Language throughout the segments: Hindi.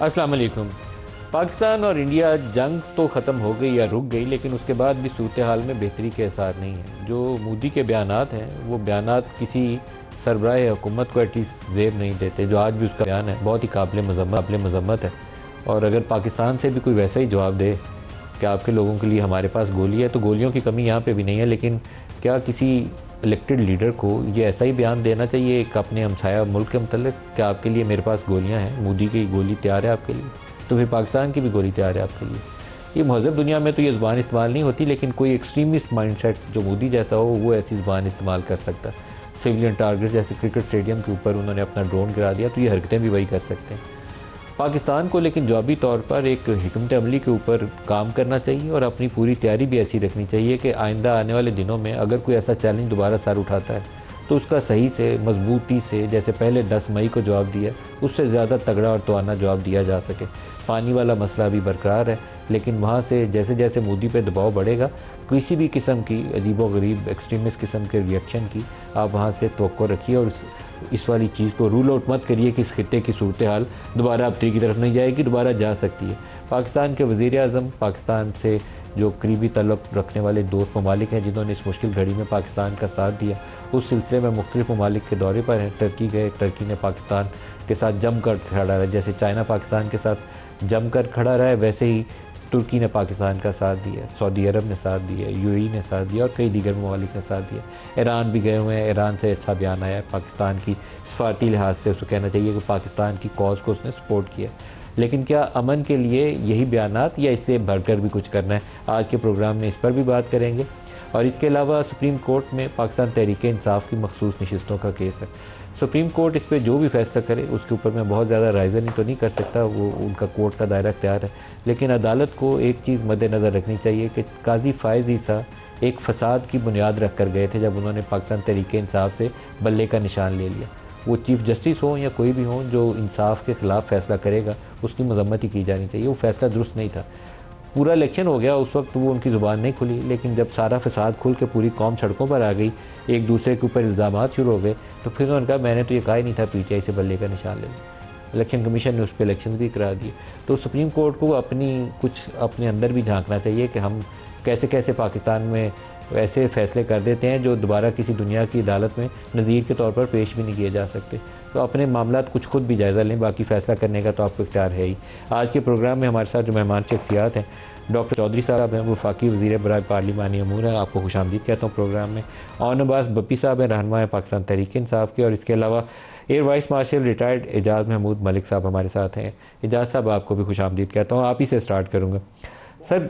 अस्सलाम वालेकुम। पाकिस्तान और इंडिया जंग तो ख़त्म हो गई या रुक गई, लेकिन उसके बाद भी सूरत हाल में बेहतरी के आसार नहीं है। जो मोदी के बयानात हैं वो बयानात किसी सरबराह हुकूमत को एटलीस्ट ज़ेब नहीं देते। जो आज भी उसका बयान है बहुत ही काबिल मज़म्मत है। और अगर पाकिस्तान से भी कोई वैसा ही जवाब दे कि आपके लोगों के लिए हमारे पास गोली है, तो गोलियों की कमी यहाँ पे भी नहीं है, लेकिन क्या किसी इलेक्टेड लीडर को ये ऐसा ही बयान देना चाहिए एक अपने हमसाया मुल्क के मतलब कि आपके लिए मेरे पास गोलियाँ हैं, मोदी की गोली तैयार है आपके लिए, तो फिर पाकिस्तान की भी गोली तैयार है आपके लिए। ये महज़ब दुनिया में तो ये ज़ुबान इस्तेमाल नहीं होती, लेकिन कोई एक्सट्रीमिस्ट माइंडसेट जो मोदी जैसा हो वो ऐसी ज़ुबान इस्तेमाल कर सकता है। सिविलियन टारगेट जैसे क्रिकेट स्टेडियम के ऊपर उन्होंने अपना ड्रोन गिरा दिया, तो ये हरकतें भी वही कर सकते हैं। पाकिस्तान को लेकिन जवाबी तौर पर एक हिकमत अमली के ऊपर काम करना चाहिए और अपनी पूरी तैयारी भी ऐसी रखनी चाहिए कि आइंदा आने वाले दिनों में अगर कोई ऐसा चैलेंज दोबारा सर उठाता है तो उसका सही से मजबूती से, जैसे पहले 10 मई को जवाब दिया, उससे ज़्यादा तगड़ा और तवाना जवाब दिया जा सके। पानी वाला मसला भी बरकरार है, लेकिन वहाँ से जैसे जैसे मोदी पे दबाव बढ़ेगा, किसी भी किस्म की अजीबो गरीब एक्सट्रीमिस्ट किस्म के रिएक्शन की आप वहाँ से तवक्को रखिए और इस वाली चीज़ को रूल आउट मत करिए कि इस खित्ते की सूरत हाल दोबारा अब की तरफ नहीं जाएगी, दोबारा जा सकती है। पाकिस्तान के वज़ीर आज़म, पाकिस्तान से जो करीबी तल्लुक़ रखने वाले दोस्त ममालिक हैं जिन्होंने इस मुश्किल घड़ी में पाकिस्तान का साथ दिया, उस सिलसिले में मुख्तलिफ़ ममालिक के दौरे पर हैं। टर्की गए, टर्की ने पाकिस्तान के साथ जम कर खड़ा रहा। जैसे चाइना पाकिस्तान के साथ जम कर खड़ा रहा है, वैसे ही तुर्की ने पाकिस्तान का साथ दिया, सऊदी अरब ने साथ दिया, यूएई ने साथ दिया और कई दीगर ममालिक ने साथ दिया। ईरान भी गए हुए हैं, ईरान से अच्छा बयान आया है। पाकिस्तान की सफारती लिहाज से उसको कहना चाहिए कि पाकिस्तान की कॉज को उसने सपोर्ट किया। लेकिन क्या अमन के लिए यही बयानात या इससे बढ़कर भी कुछ करना है? आज के प्रोग्राम में इस पर भी बात करेंगे। और इसके अलावा सुप्रीम कोर्ट में पाकिस्तान तहरीक इंसाफ की मखसूस नशिस्तों का केस है। सुप्रीम कोर्ट इस पर जो भी फैसला करे उसके ऊपर मैं बहुत ज़्यादा राइजन तो नहीं कर सकता, वो उनका कोर्ट का दायरा इख्तियार है, लेकिन अदालत को एक चीज़ मद्देनज़र रखनी चाहिए कि काजी फ़ायज़ ईसा एक फ़साद की बुनियाद रख कर गए थे जब उन्होंने पाकिस्तान तहरीक इंसाफ से बल्ले का निशान ले लिया। वो चीफ़ जस्टिस हो या कोई भी हो जो इंसाफ के ख़िलाफ़ फ़ैसला करेगा उसकी मज़म्मत ही की जानी चाहिए। वो फ़ैसला दुरुस्त नहीं था। पूरा इलेक्शन हो गया, उस वक्त वो उनकी ज़ुबान नहीं खुली, लेकिन जब सारा फसाद खुल के पूरी कौम सड़कों पर आ गई, एक दूसरे के ऊपर इल्ज़ामात शुरू हो गए, तो फिर उन्होंने कहा मैंने तो ये कहा ही नहीं था पीटीआई से बल्ले का निशान ले लिया। इलेक्शन कमीशन ने उस पर इलेक्शन भी करा दिए। तो सुप्रीम कोर्ट को कुछ अपने अंदर भी झांकना चाहिए कि हम कैसे कैसे पाकिस्तान में ऐसे फ़ैसले कर देते हैं जो दोबारा किसी दुनिया की अदालत में नज़ीर के तौर पर पेश भी नहीं किए जा सकते। तो अपने मामलात कुछ खुद भी जायज़ा लें, बाकी फ़ैसला करने का तो आपको इख्तियार है ही। आज के प्रोग्राम में हमारे साथ जो मेहमान शख्सियात हैं, डॉक्टर चौधरी साहब हैं, वो वफाकी वज़ीर बराए पार्लिमानी अमूर हैं, आपको खुशामदीद कहता हूँ प्रोग्राम में। और अब्बास बप्पी साहब हैं, रहनुमा हैं पाकिस्तान तहरीक इंसाफ के। और इसके अलावा एयर वाइस मार्शल रिटायर्ड एजाज़ महमूद मलिक साहब हमारे साथ हैं। एजाज़ साहब आपको भी खुशामदीद कहता हूँ। आप ही से स्टार्ट करूँगा। सर,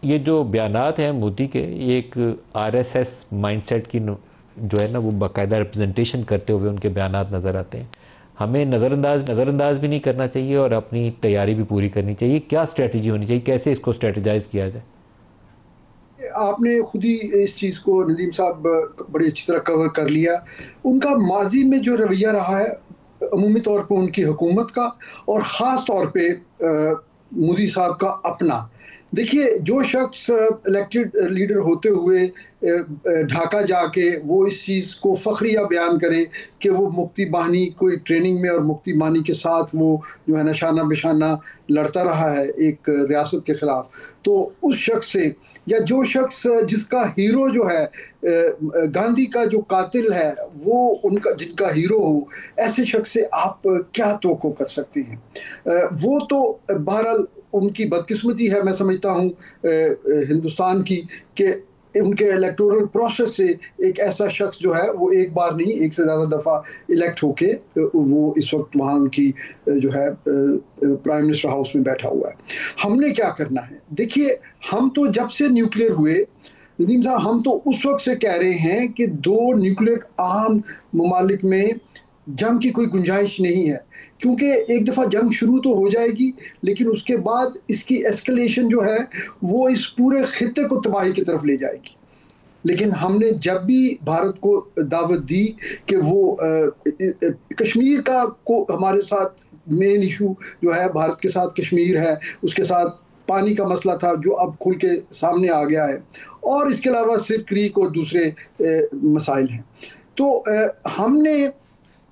ये जो बयानात हैं मोदी के, ये एक आरएसएस माइंडसेट की जो है ना वो बाकायदा रिप्रेजेंटेशन करते हुए उनके बयानात नज़र आते हैं। हमें नज़रअंदाज भी नहीं करना चाहिए और अपनी तैयारी भी पूरी करनी चाहिए। क्या स्ट्रेटजी होनी चाहिए, कैसे इसको स्ट्रेटजाइज किया जाए? आपने खुद ही इस चीज़ को नदीम साहब बड़ी अच्छी तरह कवर कर लिया। उनका माजी में जो रवैया रहा है अमूमी तौर पर उनकी हुकूमत का और ख़ास तौर पे मोदी साहब का अपना, देखिए जो शख्स इलेक्टेड लीडर होते हुए ढाका जाके वो इस चीज़ को फ़ख्रिया बयान करे कि वो मुक्ति बाहिनी कोई ट्रेनिंग में और मुक्ति बाहिनी के साथ वो जो है निशाना बिशाना लड़ता रहा है एक रियासत के ख़िलाफ़, तो उस शख्स से, या जो शख्स जिसका हीरो जो है गांधी का जो कातिल है वो उनका जिनका हीरो हो, ऐसे शख्स से आप क्या तवक्को कर सकते हैं? वो तो बहरहाल उनकी बदकिस्मती है, मैं समझता हूँ हिंदुस्तान की, कि उनके इलेक्टोरल प्रोसेस से एक ऐसा शख्स जो है वो एक बार नहीं एक से ज़्यादा दफ़ा इलेक्ट होके वो इस वक्त वहाँ उनकी जो है प्राइम मिनिस्टर हाउस में बैठा हुआ है। हमने क्या करना है? देखिए, हम तो जब से न्यूक्लियर हुए नदीम साहब, हम तो उस वक्त से कह रहे हैं कि दो न्यूक्लियर आर्म ममालिक में जंग की कोई गुंजाइश नहीं है, क्योंकि एक दफ़ा जंग शुरू तो हो जाएगी लेकिन उसके बाद इसकी एस्केलेशन जो है वो इस पूरे खित्ते को तबाही की तरफ ले जाएगी। लेकिन हमने जब भी भारत को दावत दी कि वो कश्मीर का को हमारे साथ मेन इशू जो है भारत के साथ कश्मीर है, उसके साथ पानी का मसला था जो अब खुल के सामने आ गया है, और इसके अलावा सिर क्रीक और दूसरे मसाइल हैं। तो हमने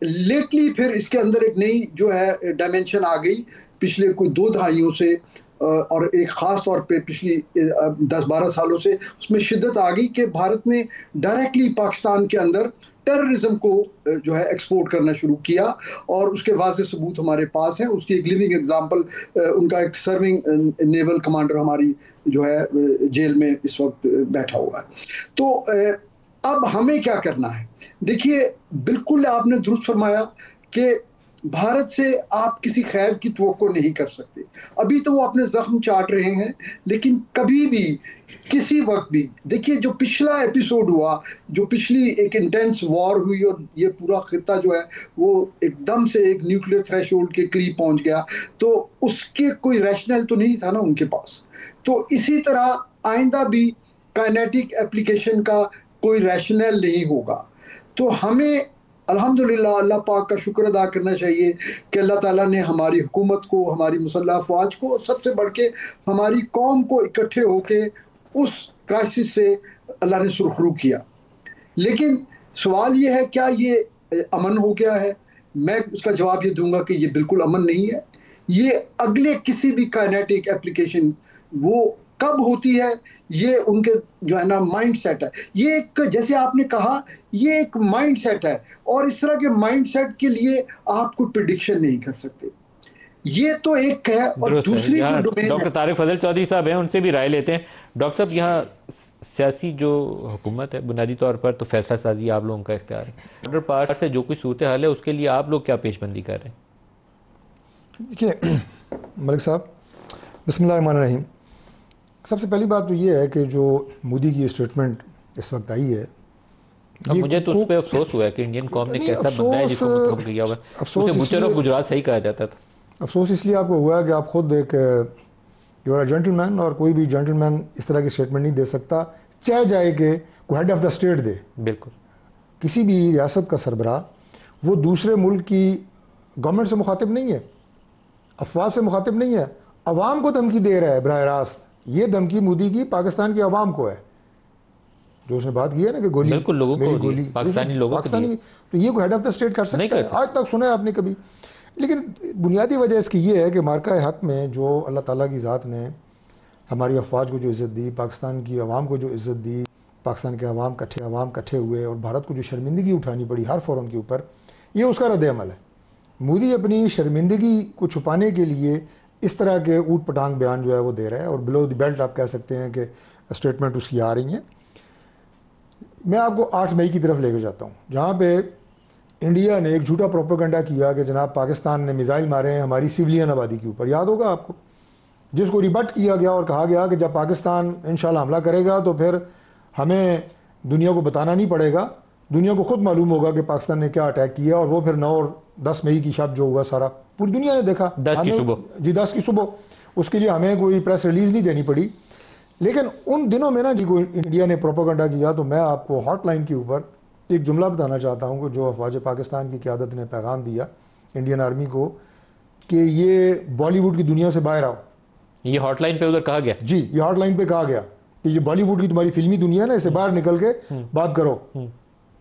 लेटली फिर इसके अंदर एक नई जो है डायमेंशन आ गई पिछले कोई 2 दहाइयों से और एक ख़ास तौर पे पिछली 10-12 सालों से उसमें शिद्दत आ गई कि भारत ने डायरेक्टली पाकिस्तान के अंदर टेररिज्म को जो है एक्सपोर्ट करना शुरू किया, और उसके वाज़े सबूत हमारे पास हैं। उसकी एक लिविंग एग्जांपल उनका एक सर्विंग नेवल कमांडर हमारी जो है जेल में इस वक्त बैठा हुआ है। तो अब हमें क्या करना है? देखिए, बिल्कुल आपने दुरुस्त फरमाया कि भारत से आप किसी खैर की तवक्को नहीं कर सकते। अभी तो वो अपने जख्म चाट रहे हैं, लेकिन कभी भी किसी वक्त भी देखिए, जो पिछला एपिसोड हुआ, जो पिछली एक इंटेंस वॉर हुई और ये पूरा खित्ता जो है वो एकदम से एक न्यूक्लियर थ्रेशोल्ड के करीब पहुंच गया, तो उसके कोई रैशनल तो नहीं था ना उनके पास। तो इसी तरह आइंदा भी काइनेटिक एप्लीकेशन का कोई रैशनल नहीं होगा। तो हमें अल्हम्दुलिल्लाह अल्लाह पाक का शुक्र अदा करना चाहिए कि अल्लाह ताला ने हमारी हुकूमत को, हमारी मुसल्लह अफवाज को, सबसे बढ़ के हमारी कौम को इकट्ठे होके उस क्राइसिस से अल्लाह ने सुरखरू किया। लेकिन सवाल ये है, क्या ये अमन हो गया है? मैं उसका जवाब ये दूंगा कि ये बिल्कुल अमन नहीं है। ये अगले किसी भी काइनेटिक एप्लीकेशन वो कब होती है, ये उनके जो है ना माइंड सेट है। ये एक, जैसे आपने कहा, ये एक माइंड सेट है, और इस तरह के माइंड सेट के लिए आप कोई प्रिडिक्शन नहीं कर सकते। ये तो एक है। और दूसरी जो डोमेन डॉक्टर तारिक फजल चौधरी साहब हैं, उनसे भी राय लेते हैं। डॉक्टर साहब, यहाँ सियासी जो हुकूमत है, बुनियादी तौर पर तो फैसला साजी आप लोगों का इख्तियार है। बॉर्डर पार से जो कोई सूरत हाल है उसके लिए आप लोग क्या पेशबंदी कर रहे हैं? देखिए मलिक साहब, बिस्मिल्लाहिर्रहमानिर्रहीम। सबसे पहली बात तो ये है कि जो मोदी की स्टेटमेंट इस वक्त आई है, मुझे तो उस पर अफसोस हुआ है कि इंडियन कौम ने कैसा बंदा है जिसको मुतहम किया हुआ है। उसे बुचर ऑफ गुजरात सही कहा जाता था। अफसोस इसलिए आपको हुआ है कि आप खुद एक यू आर अ जेंटलमैन, और कोई भी जेंटलमैन इस तरह की स्टेटमेंट नहीं दे सकता, चाहे जाए कि कोई हेड ऑफ द स्टेट दे। बिल्कुल, किसी भी रियासत का सरबराह वो दूसरे मुल्क की गवर्नमेंट से मुखातिब नहीं है, अफवाह से मुखातिब नहीं है, अवाम को धमकी दे रहा है बराह रास्त। ये धमकी मोदी की पाकिस्तान की अवाम को है, जो उसने बात की है ना कि गोली, बिल्कुल लोगों मेरी को गोली, पाकिस्तानी लोगों पाकिस्तानी। तो ये कोई हेड ऑफ द स्टेट कर सकता है? आज तक सुना है आपने कभी? लेकिन बुनियादी वजह इसकी ये है कि मार्का हक में जो अल्लाह ताला की ज़ात ने हमारी अफवाज को जो इज़्ज़त दी, पाकिस्तान की अवाम को जो इज़्ज़त दी, पाकिस्तान के अवाम इकट्ठे हुए और भारत को जो शर्मिंदगी उठानी पड़ी हर फोरम के ऊपर, ये उसका रद्द-ए-अमल है। मोदी अपनी शर्मिंदगी को छुपाने के लिए इस तरह के ऊट पटांग बयान जो है वो दे रहा है, और बिलो द बेल्ट आप कह सकते हैं कि स्टेटमेंट उसकी आ रही हैं। मैं आपको 8 मई की तरफ लेके जाता हूँ, जहाँ पे इंडिया ने एक झूठा प्रोपेगेंडा किया कि जनाब पाकिस्तान ने मिसाइल मारे हैं हमारी सिविलियन आबादी के ऊपर, याद होगा आपको, जिसको रिबट किया गया और कहा गया कि जब पाकिस्तान इंशाल्लाह हमला करेगा तो फिर हमें दुनिया को बताना नहीं पड़ेगा, दुनिया को खुद मालूम होगा कि पाकिस्तान ने क्या अटैक किया। और वो फिर 9 और 10 मई की शब जो हुआ सारा पूरी दुनिया ने देखा, 10 की सुबह, जी 10 की सुबह। उसके लिए हमें कोई प्रेस रिलीज़ नहीं देनी पड़ी। लेकिन उन दिनों में ना जी को इंडिया ने प्रोपेगेंडा किया, तो मैं आपको हॉटलाइन के ऊपर एक जुमला बताना चाहता हूँ कि जो अफवाज पाकिस्तान की क़यादत ने पैगाम दिया इंडियन आर्मी को कि ये बॉलीवुड की दुनिया से बाहर आओ। ये हॉटलाइन पे उधर कहा गया? जी, ये हॉटलाइन पे कहा गया कि ये बॉलीवुड की तुम्हारी फिल्मी दुनिया है ना, इससे बाहर निकल के बात करो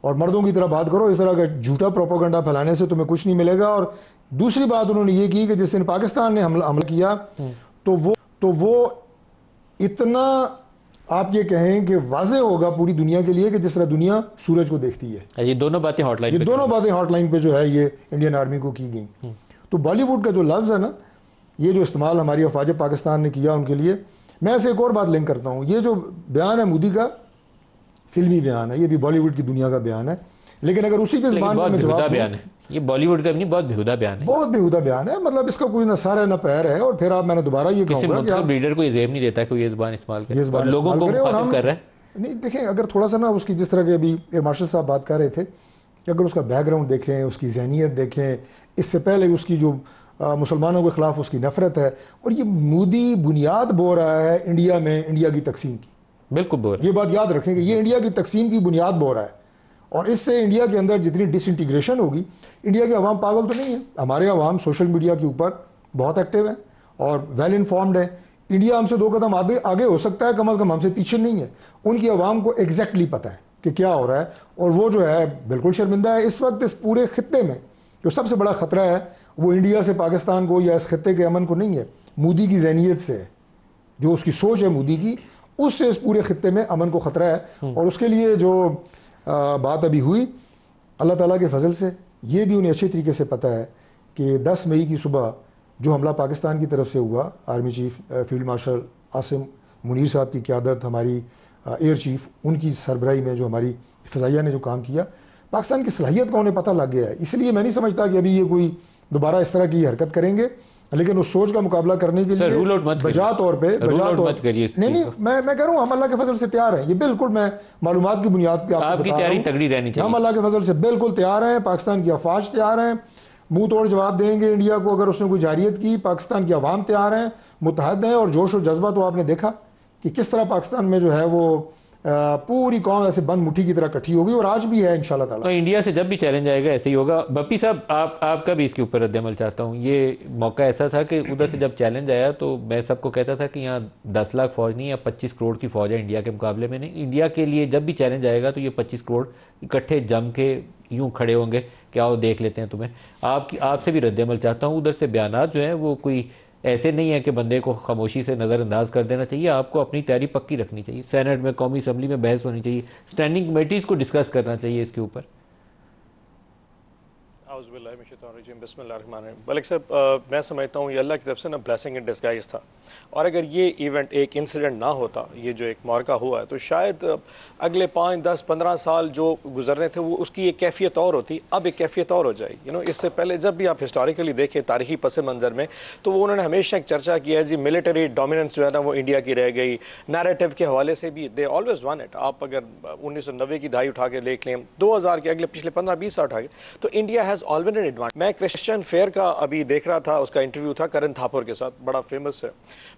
और मर्दों की तरह बात करो। इस तरह का झूठा प्रोपेगेंडा फैलाने से तुम्हें कुछ नहीं मिलेगा। और दूसरी बात उन्होंने ये की कि जिस दिन पाकिस्तान ने हमला किया तो वो इतना आप ये कहें कि वाज़े होगा पूरी दुनिया के लिए कि जिस तरह दुनिया सूरज को देखती है। ये दोनों बातें हॉटलाइन पे जो है ये इंडियन आर्मी को की गई। तो बॉलीवुड का जो लफ्ज़ है ना, ये जो इस्तेमाल हमारी अफवाज पाकिस्तान ने किया उनके लिए, मैं ऐसे एक और बात लिंक करता हूँ। ये जो बयान है मोदी का फिल्मी बयान है, ये भी बॉलीवुड की दुनिया का बयान है, लेकिन अगर उसी के ज़बान में जवाब बयान है, ये बॉलीवुड का नहीं, बहुत बेहुदा बयान है, बहुत बेहुदा बयान है। मतलब इसका कोई ना सार है ना पैर है। और फिर आप, मैंने दोबारा ये कहूँगा कि आप लीडर को ये ज़ेब नहीं देता कि ये ज़बान इस्तेमाल करे, और लोगों को मुखातिब कर रहा है। नहीं देखें, अगर थोड़ा सा ना उसकी, जिस तरह के अभी एयर मार्शल साहब बात कर रहे थे, कि अगर उसका बैकग्राउंड देखें, उसकी जहनीत देखें, इससे पहले उसकी जो मुसलमानों के ख़िलाफ़ उसकी नफ़रत है, और ये मोदी बुनियाद बो रहा है इंडिया में इंडिया की तकसीम की। बिल्कुल बोल, ये बात याद रखें कि ये इंडिया की तकसीम की बुनियाद बो रहा है। और इससे इंडिया के अंदर जितनी डिसइंटीग्रेशन होगी, इंडिया के अवाम पागल तो नहीं है, हमारे अवाम सोशल मीडिया के ऊपर बहुत एक्टिव है और वेल इन्फॉर्म्ड है। इंडिया हमसे 2 कदम आगे हो सकता है, कम अज़ कम हमसे पीछे नहीं है। उनकी अवाम को एग्जैक्टली पता है कि क्या हो रहा है, और वो जो है बिल्कुल शर्मिंदा है। इस वक्त इस पूरे खित्ते में जो सबसे बड़ा ख़तरा है वो इंडिया से, पाकिस्तान को या इस खत्ते के अमन को नहीं है, मोदी की जहनीत से है, जो उसकी सोच है मोदी की, उससे इस पूरे खत्ते में अमन को ख़तरा है। और उसके लिए जो बात अभी हुई, अल्लाह ताला के फजल से ये भी उन्हें अच्छे तरीके से पता है कि 10 मई की सुबह जो हमला पाकिस्तान की तरफ से हुआ, army chief field marshal Asim Munir साहब की क़यादत, हमारी एयर चीफ उनकी सरबराही में जो हमारी फ़ज़ाइया ने जो काम किया, पाकिस्तान की सलाहियत का उन्हें पता लग गया है। इसलिए मैं नहीं समझता कि अभी ये कोई दोबारा इस तरह की हरकत करेंगे, लेकिन उस सोच का मुकाबला करने के लिए बजा तौर पे नहीं, मैं कह रहा हूँ हम अल्लाह के फजल से तैयार हैं। ये बिल्कुल मैं मालूमात की बुनियाद पे आपकी तैयारी तगड़ी रहनी चाहिए। हम अल्लाह के फजल से बिल्कुल तैयार हैं, पाकिस्तान की अफवाज तैयार हैं, मुंह तोड़ जवाब देंगे इंडिया को अगर उसने कोई जारियत की। पाकिस्तान की आवाम तैयार हैं, मुतहद हैं, और जोश और जज्बा तो आपने देखा कि किस तरह पाकिस्तान में जो है वो पूरी कौम ऐसे बंद मुट्ठी की तरह इकट्ठी होगी, और आज भी है इंशाल्लाह ताला। तो इंडिया से जब भी चैलेंज आएगा ऐसे ही होगा। बप्पी साहब, आपका भी इसके ऊपर रद्द-ए-अमल चाहता हूँ। ये मौका ऐसा था कि उधर से जब चैलेंज आया तो मैं सबको कहता था कि यहाँ 10 लाख फौज नहीं या 25 करोड़ की फौज है इंडिया के मुकाबले में। नहीं, इंडिया के लिए जब भी चैलेंज आएगा तो ये 25 करोड़ इकट्ठे जम के यूँ खड़े होंगे कि आओ देख लेते हैं तुम्हें। आपसे भी रद्द-ए-अमल चाहता हूँ। उधर से बयानात जो हैं वो कोई ऐसे नहीं है कि बंदे को खामोशी से नज़रअंदाज कर देना चाहिए। आपको अपनी तैयारी पक्की रखनी चाहिए। सेनेट में, कौमी असम्बली में बहस होनी चाहिए, स्टैंडिंग कमेटीज़ को डिस्कस करना चाहिए इसके ऊपर। मलिक साहब, मैं समझता हूँ ये अल्लाह की तरफ से ना ब्लेसिंग इन डिस्गाइज था, और अगर ये इवेंट एक इंसिडेंट ना होता, ये जो एक मार्का हुआ है, तो शायद अगले 5, 10, 15 साल जो गुजरने थे वो उसकी एक कैफियत और होती, अब एक कैफियत और हो जाएगी। इससे पहले जब भी आप हिस्टोरिकली देखें तारीखी पस मंज़र में, तो वो उन्होंने हमेशा एक चर्चा की है जी मिलिट्री डोमिनेंस जो है ना वो इंडिया की रह गई। नैरेटिव के हवाले से भी दे ऑलवेज वन इट। आप अगर 1990 की दहाई उठा के देख लें, 2000 के अगले पिछले 15-20 साल उठा के, तो India has always an advantage. मैं क्रिश्चियन फेयर का अभी देख रहा था, उसका इंटरव्यू था करण थापुर के साथ, बड़ा फेमस है।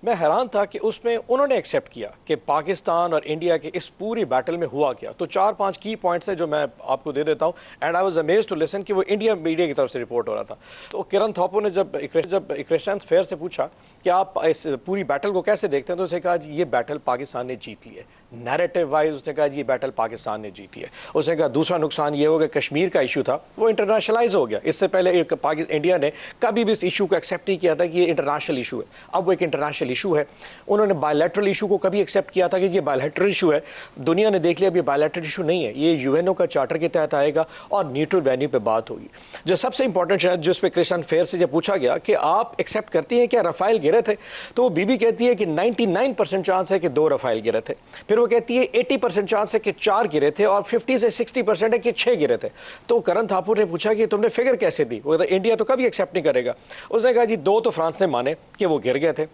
मैं हैरान था कि उसमें उन्होंने एक्सेप्ट किया कि पाकिस्तान और इंडिया के इस पूरी बैटल में हुआ क्या। तो 4-5 की पॉइंट्स हैं जो मैं आपको दे देता हूं, and I was amazed to listen कि वो इंडिया मीडिया की तरफ से रिपोर्ट हो रहा था। तो किरण थापुर ने जब क्रिश्चियन फेयर से पूछा कि आप इस पूरी बैटल को कैसे देखते हैं, तो उसने कहा जी ये बैटल पाकिस्तान ने जीत ली है। नैरेटिव वाइज उसने कहा जी ये बैटल पाकिस्तान ने जीती है। उसने कहा दूसरा नुकसान ये हो गया, कश्मीर का इशू था वो इंटरनेशनलाइज हो गया। इससे पहले इंडिया ने कभी भी इस इशू को एक्सेप्ट नहीं किया था कि ये इंटरनेशनल इशू है, अब वो एक इंटरनेशनल इशू है। उन्होंने बायलैटरल इशू को कभी एक्सेप्ट किया था कि ये बायलैटरल इशू है, दुनिया ने देख लिया अब ये बायलैटरल इशू नहीं है, ये यूएनओ का चार्टर के तहत आएगा और न्यूट्रल वेन्यू पे बात होगी। जो सबसे इंपॉर्टेंट शायद जिस पे क्रिश्चियन फेयर से जब पूछा गया कि आप एक्सेप्ट करती हैं क्या रफाइल गिरे थे, तो वो बीबी कहती है कि 99% चांस है कि 2 रफाइल गिरे थे। फिर वो कहती है 80% चांस है कि 4 गिरे थे, और 50 से 60% है कि 6 गिरे थे। तो करण थापुर ने पूछा कि तुमने फिगर कैसे दी, वो इंडिया तो कभी एक्सेप्ट नहीं करेगा। उसने कहा जी 2 तो फ्रांस ने माने कि वो गिर गए थे।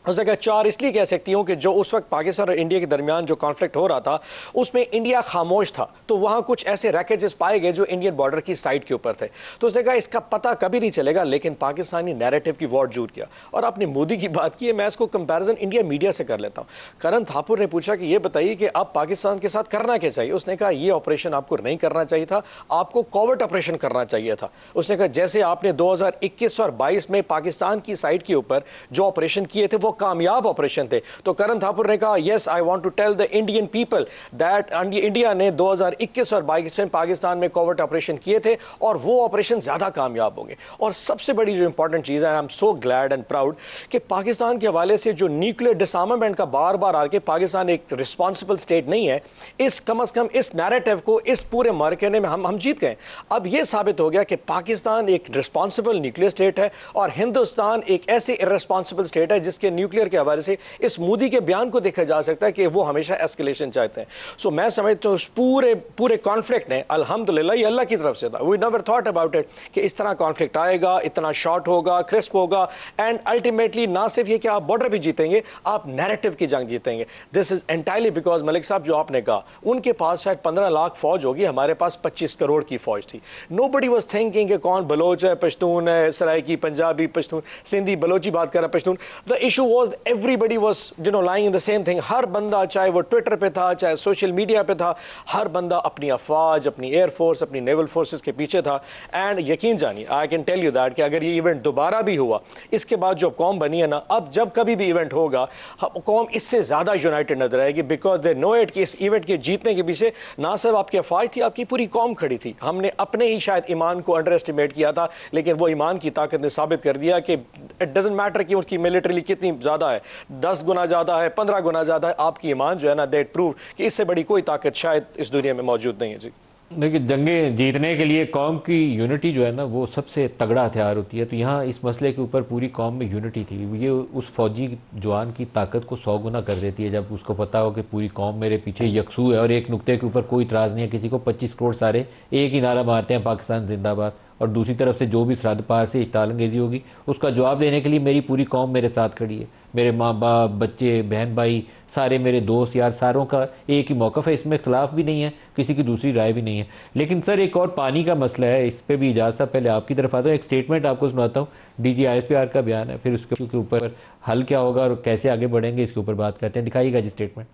उसने कहा 4 इसलिए कह सकती हूँ कि जो उस वक्त पाकिस्तान और इंडिया के दरमियान जो कॉन्फ्लिक्ट हो रहा था उसमें इंडिया खामोश था, तो वहाँ कुछ ऐसे रैकेजेस पाए गए जो इंडियन बॉर्डर की साइड के ऊपर थे। तो उसने कहा इसका पता कभी नहीं चलेगा, लेकिन पाकिस्तानी नैरेटिव की वॉर जूट किया। और आपने मोदी की बात की है, मैं इसको कंपैरिजन इंडिया मीडिया से कर लेता हूँ। करण थापुर ने पूछा कि ये बताइए कि अब पाकिस्तान के साथ करना क्या चाहिए। उसने कहा ये ऑपरेशन आपको नहीं करना चाहिए था, आपको कोवर्ट ऑपरेशन करना चाहिए था। उसने कहा जैसे आपने 2021 और 22 में पाकिस्तान की साइड के ऊपर जो ऑपरेशन किए थे वो कामयाब ऑपरेशन थे। तो करण थापुर ने कहा yes I want to tell the Indian people that India ने 2021 और 22 में पाकिस्तान में कोवर्ट ऑपरेशन किए थे और वो ऑपरेशन ज्यादा कामयाब होंगे। और सबसे बड़ी जो इंपॉर्टेंट चीज है, I am so glad and proud कि पाकिस्तान के हवाले से जो न्यूक्लियर डिसआर्मामेंट का बार बार आके पाकिस्तान एक रिस्पॉन्सिबल स्टेट नहीं है, इस कम से कम इस नैरेटिव को इस पूरे मार्के में हम जीत गए। अब यह साबित हो गया कि पाकिस्तान एक रिस्पॉन्सिबल न्यूक्लियर स्टेट है और हिंदुस्तान एक ऐसी इररिस्पॉन्सिबल स्टेट है जिसके न्यूक्लियर के हवाले से इस मोदी के बयान को देखा जा सकता है कि वो हमेशा एस्केलेशन चाहते हैं। सो मैं समझता हूं उस पूरे कॉन्फ्लिक्ट ने अल्हम्दुलिल्लाह ये अल्लाह की तरफ से था। We never thought about it कि इस तरह कॉन्फ्लिक्ट आएगा, इतना शॉर्ट होगा, क्रिस्प होगा, एंड अल्टीमेटली ना सिर्फ ये कि आप बॉर्डर भी जीतेंगे, आप नैरेटिव की जंग जीतेंगे। This is entirely because Malik साहब जो आपने कहा, उनके पास शायद 15 लाख फौज होगी, हमारे पास 25 करोड़ की फौज थी। नोबडी वाज थिंकिंग कि कौन बलोच है, पश्तून है, सराइकी, पंजाबी, पश्तून, सिंधी, बलोची बात कर रहा है, Pashtun. The issue was everybody was lying in the same thing. हर बंदा चाहे वो ट्विटर पे था, चाहे सोशल मीडिया पे था, हर बंदा अपनी अफवाज, अपनी एयरफोर्स, अपनी नेवल फोर्सेस के पीछे था। एंड यकीन जानिए, I can tell you that कि अगर ये इवेंट दोबारा भी हुआ, इसके बाद जो कौम बनी है ना, अब जब कभी भी इवेंट होगा कौम इससे ज़्यादा यूनाइटेड नजर आएगी, बिकॉज दे नो इट कि इस इवेंट के जीतने के पीछे ना सिर्फ आपकी अफवाज थी, आपकी पूरी कौम खड़ी थी। हमने अपने ही शायद ईमान को अंडर एस्टिमेट किया था, लेकिन वो ईमान की ताकत ने साबित कर दिया कि इट डजंट मैटर कि उसकी मिलिट्री कितनी ज़्यादा है, 10 गुना ज़्यादा है, 15 गुना ज़्यादा है, आपकी ईमान जो है ना, दैट प्रूव कि इससे बड़ी कोई ताकत शायद इस दुनिया में मौजूद नहीं है। जी देखिए, जंगें जीतने के लिए कौम की यूनिटी जो है ना, वो सबसे तगड़ा हथियार होती है। तो यहाँ इस मसले के ऊपर पूरी कौम में यूनिटी थी। ये उस फौजी जवान की ताकत को 100 गुना कर देती है, जब उसको पता हो कि पूरी कौम मेरे पीछे यकसू है और एक नुक्ते के ऊपर कोई इतराज़ नहीं है। किसी को 25 करोड़ सारे एक ही नारा मारते हैं, पाकिस्तान जिंदाबाद, और दूसरी तरफ से जो भी सरहद पार से इश्तालंगेजी होगी उसका जवाब देने के लिए मेरी पूरी कौम मेरे साथ खड़ी है। मेरे माँ बाप, बच्चे, बहन भाई, सारे मेरे दोस्त यार, सारों का एक ही मौक़िफ़ है। इसमें इख्तलाफ भी नहीं है, किसी की दूसरी राय भी नहीं है। लेकिन सर, एक और पानी का मसला है, इस पर भी इजाज़त साहब पहले आपकी तरफ आता हूँ। एक स्टेटमेंट आपको सुनाता हूँ, DGISPR का बयान है, फिर उसके ऊपर हल क्या होगा और कैसे आगे बढ़ेंगे इसके ऊपर बात करते हैं। दिखाइएगा जी स्टेटमेंट।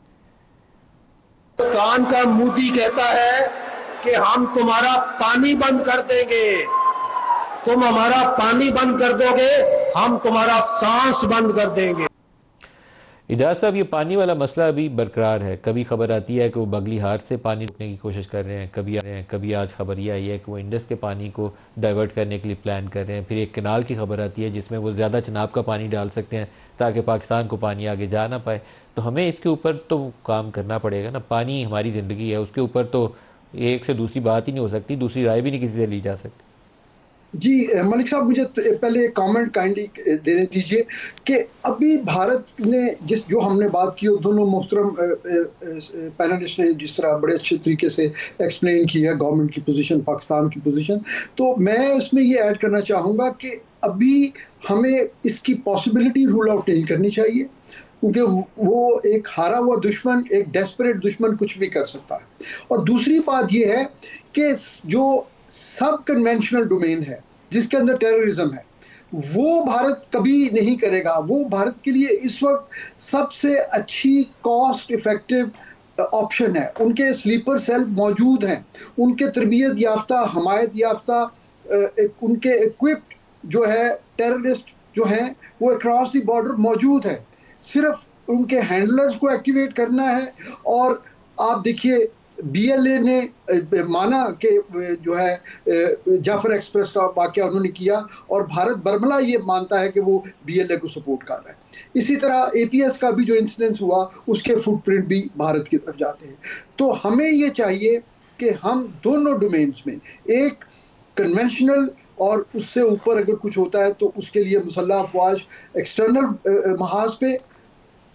पाकिस्तान का मोदी कहता है कि हम तुम्हारा पानी बंद कर देंगे, तुम हमारा पानी बंद कर दोगे, हम तुम्हारा सांस बंद कर देंगे। इजाज़ साहब, ये पानी वाला मसला अभी बरकरार है। कभी खबर आती है कि वो बगली हार से पानी रोकने की कोशिश कर रहे हैं, कभी आज खबर ये आई है कि वो इंडस के पानी को डाइवर्ट करने के लिए प्लान कर रहे हैं। फिर एक कनाल की खबर आती है जिसमें वो ज़्यादा चनाब का पानी डाल सकते हैं ताकि पाकिस्तान को पानी आगे जा ना पाए। तो हमें इसके ऊपर तो काम करना पड़ेगा ना। पानी हमारी ज़िंदगी है, उसके ऊपर तो एक से दूसरी बात ही नहीं हो सकती, दूसरी राय भी नहीं किसी से ली जा सकती। जी मलिक साहब, मुझे पहले एक कमेंट काइंडली देने दीजिए कि अभी भारत ने जो हमने बात की, दोनों मोहतरम पैनलिस्ट ने जिस तरह बड़े अच्छे तरीके से एक्सप्लेन किया गवर्नमेंट की पोजीशन, पाकिस्तान की पोजीशन, तो मैं इसमें ये ऐड करना चाहूँगा कि अभी हमें इसकी पॉसिबिलिटी रूल आउट नहीं करनी चाहिए, क्योंकि वो एक हारा हुआ दुश्मन, एक डेस्परेट दुश्मन कुछ भी कर सकता है। और दूसरी बात ये है कि जो सब कन्वेंशनल डोमेन है जिसके अंदर टेररिज्म है, वो भारत कभी नहीं करेगा। वो भारत के लिए इस वक्त सबसे अच्छी कॉस्ट इफेक्टिव ऑप्शन है। उनके स्लीपर सेल मौजूद हैं, उनके तरबियत याफ्ता, हमायत याफ्ता, उनके इक्विप्ड जो है टेररिस्ट जो हैं वो अक्रॉस द बॉर्डर मौजूद है। सिर्फ उनके हैंडलर्स को एक्टिवेट करना है। और आप देखिए, BLA ने माना कि जो है जाफर एक्सप्रेस का वाक़या उन्होंने किया, और भारत बरमला ये मानता है कि वो BLA को सपोर्ट कर रहा है। इसी तरह APS का भी जो इंसिडेंस हुआ, उसके फुटप्रिंट भी भारत की तरफ जाते हैं। तो हमें ये चाहिए कि हम दोनों डोमेन्स में, एक कन्वेंशनल और उससे ऊपर अगर कुछ होता है तो उसके लिए मुसल्लह अफवाज एक्सटर्नल महाज पे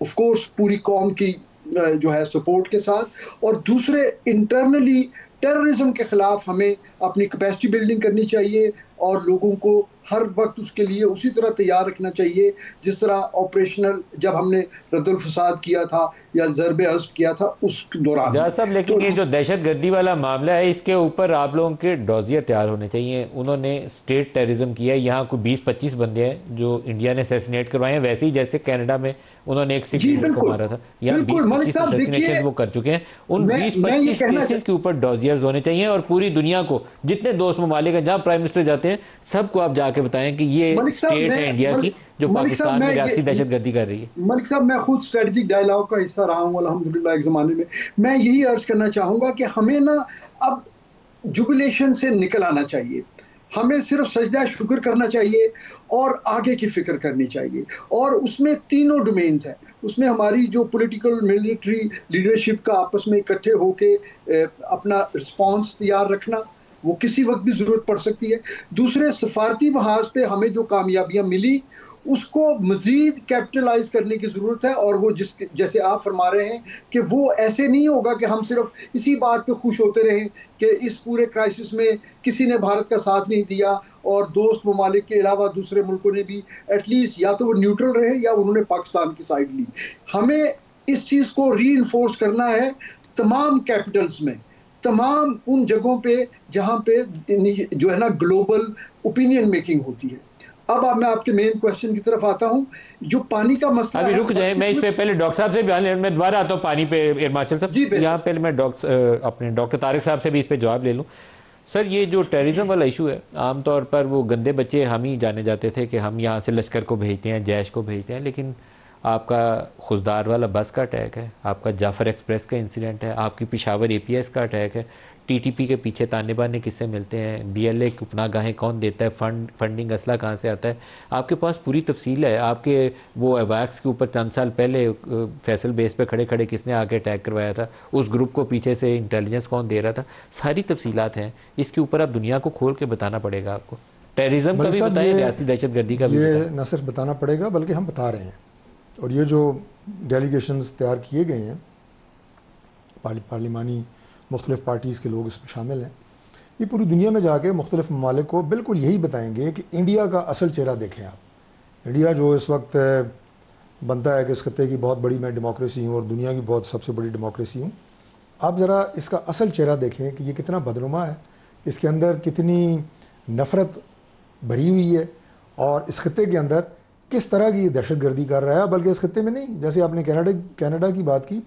ऑफ कोर्स पूरी कौम की जो है सपोर्ट के साथ, और दूसरे इंटरनली टेररिज्म के ख़िलाफ़ हमें अपनी कैपेसिटी बिल्डिंग करनी चाहिए और लोगों को हर वक्त उसके लिए उसी तरह तैयार रखना चाहिए जिस तरह ऑपरेशनल जब हमने रद्दुल फसाद किया था या ज़रबे हस्ब किया था उस दौरान। जहाँ साहब, लेकिन तो ये जो दहशतगर्दी वाला मामला है, इसके ऊपर आप लोगों के डॉजियर तैयार होने चाहिए। उन्होंने स्टेट टेररिज्म किया है, यहाँ कोई 20-25 बंदे हैं जो इंडिया ने असैसिनेट करवाए हैं, वैसे ही जैसे कनाडा में उन्होंने एक सिख लीडर को मारा था, यहाँ 20-25 असैसिनेशन वो कर चुके हैं। उन 20-25 केसेस के ऊपर डॉजियर्स होने चाहिए, और पूरी दुनिया को, जितने दोस्त ममालिक हैं, जहाँ प्राइम मिनिस्टर जाते हैं, सबको आप जाके बताएं कि ये स्टेट है इंडिया की जो पाकिस्तान में रियासती दहशतगर्दी कर रही है। मलिक साहब, मैं खुद स्ट्रेटजिक डायलॉग का हिस्सा रहा हूँ अल्हम्दुलिल्लाह एक ज़माने में। मैं यही अर्ज करना चाहूँगा कि हमें ना अब जुबिलेशन से निकल आना चाहिए। हमें सिर्फ सजदा शुक्र करना चाहिए और आगे की फ़िक्र करनी चाहिए। और उसमें तीनों डोमेन्स हैं। उसमें हमारी जो पॉलिटिकल मिलिट्री लीडरशिप का आपस में इकट्ठे होके अपना रिस्पॉन्स तैयार रखना, वो किसी वक्त भी ज़रूरत पड़ सकती है। दूसरे, सफारती महाज पे हमें जो कामयाबियाँ मिली उसको मज़ीद कैपिटलाइज करने की ज़रूरत है। और वो जैसे आप फरमा रहे हैं कि वो ऐसे नहीं होगा कि हम सिर्फ इसी बात पे खुश होते रहें कि इस पूरे क्राइसिस में किसी ने भारत का साथ नहीं दिया और दोस्त ममालिक के अलावा दूसरे मुल्कों ने भी एटलीस्ट या तो वो न्यूट्रल रहे या उन्होंने पाकिस्तान की साइड ली। हमें इस चीज़ को रीइंफोर्स करना है तमाम कैपिटल्स में, तमाम उन जगहों पे जहाँ पे जो है ना ग्लोबल ओपिनियन मेकिंग होती है। अब मैं आपके मेन क्वेश्चन की तरफ आता हूं, जो पानी का मसला अभी रुक जाए, मैं इस पे पहले डॉक्टर साहब से बयान ले, मैं दोबारा आता हूँ पानी पे। एयर मार्शल साहब, यहाँ पहले मैं अपने डॉक्टर तारिक साहब से भी इस पे जवाब ले लूँ। सर, ये जो टेररिज्म वाला इशू है, आमतौर पर वो गंदे बच्चे हम ही जाने जाते थे कि हम यहाँ से लश्कर को भेजते हैं, जैश को भेजते हैं, लेकिन आपका खुशदार वाला बस का अटैक है, आपका जाफर एक्सप्रेस का इंसिडेंट है, आपकी पिशावर APS का अटैक है, TTP के पीछे ताने बाने किससे मिलते हैं, BLA की उपनागाहें कौन देता है, फंडिंग असला कहाँ से आता है, आपके पास पूरी तफसील है। आपके वो अवैक्स के ऊपर चंद साल पहले फैसल बेस पे खड़े खड़े किसने आके अटैक करवाया था, उस ग्रुप को पीछे से इंटेलिजेंस कौन दे रहा था, सारी तफसीलात हैं। इसके ऊपर आप दुनिया को खोल के बताना पड़ेगा आपको। टेररिज्म का भी बताइए, रियासती दहशतगर्दी का भी ये न सिर्फ बताना पड़ेगा बल्कि हम बता रहे हैं। और ये जो डेलीगेशंस तैयार किए गए हैं, पार्लिमानी मुख्तलिफ़ पार्टीज़ के लोग इसमें शामिल हैं, ये पूरी दुनिया में जाके मुख्तलिफ़ ममालिक को बिल्कुल यही बताएंगे कि इंडिया का असल चेहरा देखें आप। इंडिया जो इस वक्त बनता है कि इस खत्ते की बहुत बड़ी मैं डेमोक्रेसी हूँ और दुनिया की बहुत सबसे बड़ी डेमोक्रेसी हूँ, आप ज़रा इसका असल चेहरा देखें कि ये कितना बदनुमा है, इसके अंदर कितनी नफ़रत भरी हुई है, और इस खत्ते के अंदर किस तरह की दहशतगर्दी कर रहा है। बल्कि इस खत्ते में नहीं, जैसे आपने कनाडा की बात की,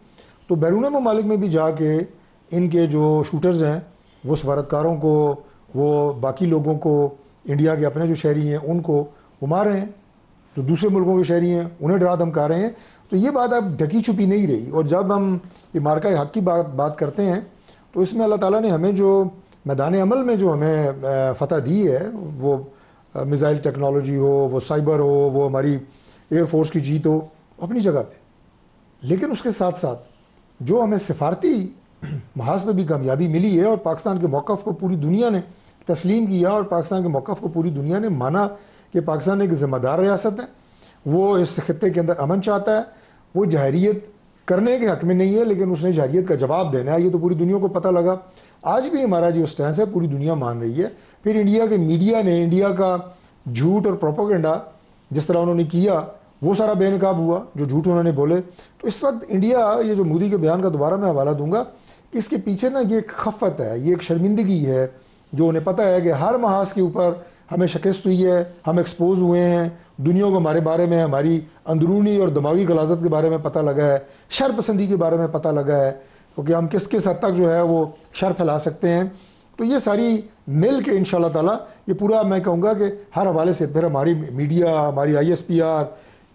तो बैरून ममालिक में भी जाके इनके जो शूटर्स हैं वो सफारतकारों को, वो बाकी लोगों को, इंडिया के अपने जो शहरी हैं उनको वो मार रहे हैं, जो दूसरे मुल्कों के शहरी हैं उन्हें डरा धमका रहे हैं। तो ये बात अब ढकी छुपी नहीं रही। और जब हम ये मार्का हक की बात करते हैं, तो इसमें अल्लाह ताला ने हमें जो मैदान अमल में जो हमें फ़तह दी है, वो मिज़ाइल टेक्नोलॉजी हो, वो साइबर हो, वो हमारी एयरफोर्स की जीत हो, अपनी जगह पे, लेकिन उसके साथ साथ जो हमें सिफारती महाज पे भी कामयाबी मिली है और पाकिस्तान के मौक़िफ़ को पूरी दुनिया ने तस्लीम किया और पाकिस्तान के मौक़िफ़ को पूरी दुनिया ने माना कि पाकिस्तान एक ज़िम्मेदार रियासत है, वो इस खत्ते के अंदर अमन चाहता है, वो जहरीत करने के हक़ में नहीं है, लेकिन उसने जहरीत का जवाब देना है। ये तो पूरी दुनिया को पता लगा। आज भी हमारा जो स्टैंस है पूरी दुनिया मान रही है। फिर इंडिया के मीडिया ने इंडिया का झूठ और प्रोपेगेंडा जिस तरह उन्होंने किया, वो सारा बेनकाब हुआ, जो झूठ उन्होंने बोले। तो इस वक्त इंडिया, ये जो मोदी के बयान का दोबारा मैं हवाला दूंगा, इसके पीछे ना ये एक खफ़त है, ये एक शर्मिंदगी है, जो उन्हें पता है कि हर महाज के ऊपर हमें शिकस्त हुई है, हम एक्सपोज हुए हैं, दुनिया को हमारे बारे में, हमारी अंदरूनी और दिमागी गलाजत के बारे में पता लगा है, शर पसंदी के बारे में पता लगा है, क्योंकि हम किस किस हद तक जो है वो शर फैला सकते हैं। तो ये सारी मिल के इंशाल्लाह ताला ये पूरा, मैं कहूँगा कि हर हवाले से फिर हमारी मीडिया, हमारी ISPR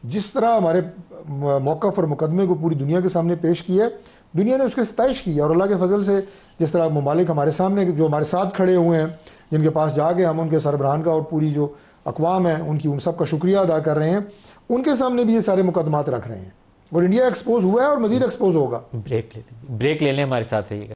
जिस तरह हमारे मौक़िफ़ और मुकदमे को पूरी दुनिया के सामने पेश किया है, दुनिया ने उसकी सताइश की। और अल्लाह के फजल से जिस तरह ममालिक हमारे सामने जो हमारे साथ खड़े हुए हैं, जिनके पास जाके हम उनके सरबराहान का और पूरी जो अक़वाम है उनकी, उन सब का शुक्रिया अदा कर रहे हैं, उनके सामने भी ये सारे मुकदमात रख रहे हैं। और इंडिया एक्सपोज हुआ है और मज़ीद एक्सपोज होगा। ब्रेक ले लें, हमारे साथ रहिएगा।